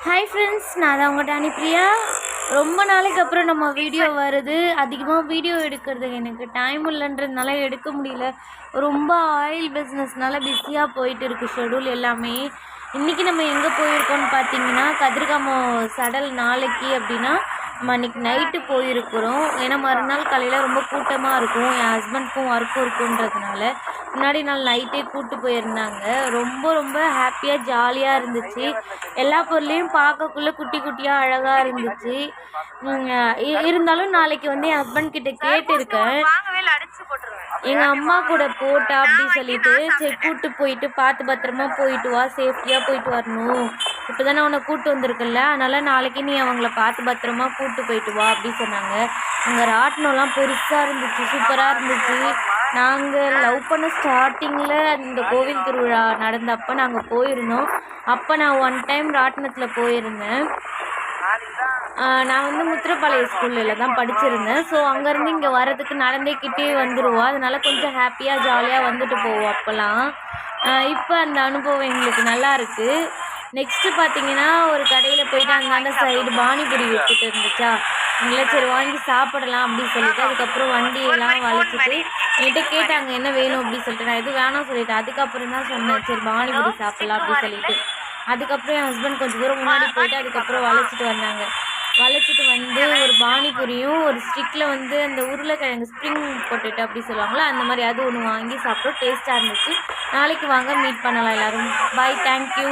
Hi friends, நான் தான் உங்கள் டானி பிரியா. ரொம்ப நாளைக்கு அப்புறம் நம்ம வீடியோ வருது. அதிகமாக வீடியோ எடுக்கிறதுக்கு எனக்கு டைம் இல்லைன்றதுனால எடுக்க முடியல. ரொம்ப ஆயில் பிஸ்னஸ்னால பிஸியாக போயிட்டு இருக்குது ஷெடியூல் எல்லாமே. இன்றைக்கி நம்ம எங்கே போயிருக்கோம்னு பார்த்தீங்கன்னா, கதிர்காமம் சடல் நாளைக்கு அப்படின்னா நம்ம அன்றைக்கி நைட்டு போயிருக்கிறோம். ஏன்னா மறுநாள் காலையில் ரொம்ப கூட்டமாக இருக்கும். என் ஹஸ்பண்ட்க்கும் ஒர்க்கும் இருக்குன்றதுனால முன்னாடி நாள் நைட்டே கூப்பிட்டு போயிருந்தாங்க. ரொம்ப ரொம்ப ஹாப்பியாக ஜாலியாக இருந்துச்சு. எல்லா பொருளையும் பார்க்கக்குள்ளே குட்டி குட்டியாக அழகாக இருந்துச்சு. இருந்தாலும் நாளைக்கு வந்து என் ஹஸ்பண்ட் கிட்ட கேட்டிருக்கேன், எங்கள் அம்மா கூட போட்டா அப்படி சொல்லிட்டு. சரி, கூப்பிட்டு போயிட்டு பார்த்து பத்திரமா போயிட்டு வா, சேஃப்டியாக போயிட்டு வரணும். இப்போ தானே உன்னை கூப்பிட்டு வந்திருக்குல்ல, அதனால் நாளைக்கு நீ அவங்கள பார்த்து பத்திரமா கூப்பிட்டு போயிட்டு வா அப்படி சொன்னாங்க. அங்கே ராட்டினம்லாம் பெருசாக இருந்துச்சு, சூப்பராக இருந்துச்சு. நாங்கள் லவ் பண்ண ஸ்டார்டிங்கில் இந்த கோவில் திருவிழா நடந்தப்போ நாங்கள் போயிருந்தோம். அப்போ நான் ஒன் டைம் ராட்டினத்தில் போயிருந்தேன். நான் வந்து முத்திரப்பாளையம் ஸ்கூலில் தான் படிச்சிருந்தேன். ஸோ அங்கேருந்து இங்கே வரதுக்கு நடந்தேக்கிட்டே வந்துடுவோம். அதனால் கொஞ்சம் ஹாப்பியாக ஜாலியாக வந்துட்டு போவோம் அப்போல்லாம். இப்போ அந்த அனுபவம் எங்களுக்கு நல்லா இருக்குது. நெக்ஸ்ட்டு பார்த்தீங்கன்னா, ஒரு கடையில் போயிட்டு அந்தாண்ட சைடு பானிபூரி விற்றுட்டு இருந்துச்சா, அங்கே சரி வாங்கி சாப்பிடலாம் அப்படின்னு சொல்லிட்டு அதுக்கப்புறம் வண்டியெல்லாம் வளைச்சிட்டு என்கிட்ட கேட்டாங்க என்ன வேணும் அப்படின்னு சொல்லிட்டு. நான் எதுவும் வேணாம் சொல்லிட்டேன். அதுக்கப்புறம் தான் சொன்னேன் சரி பானிபூரி சாப்பிட்லாம் அப்படின்னு சொல்லிட்டு. அதுக்கப்புறம் என் ஹஸ்பண்ட் கொஞ்சம் தூரம் முன்னாடி போயிட்டு அதுக்கப்புறம் வளைச்சிட்டு வந்தாங்க. வளைச்சிட்டு வந்து ஒரு பானிபூரியும் ஒரு ஸ்டிக்கில் வந்து அந்த உருளைக்கிழங்கு ஸ்ப்ரிங் பொட்டேட்டோ அப்படி சொல்லுவாங்களா, அந்த மாதிரி அது ஒன்று வாங்கி சாப்பிட்டோம். டேஸ்ட்டாக இருந்துச்சு. நாளைக்கு வாங்க மீட் பண்ணலாம் எல்லோரும். பாய், தேங்க்யூ.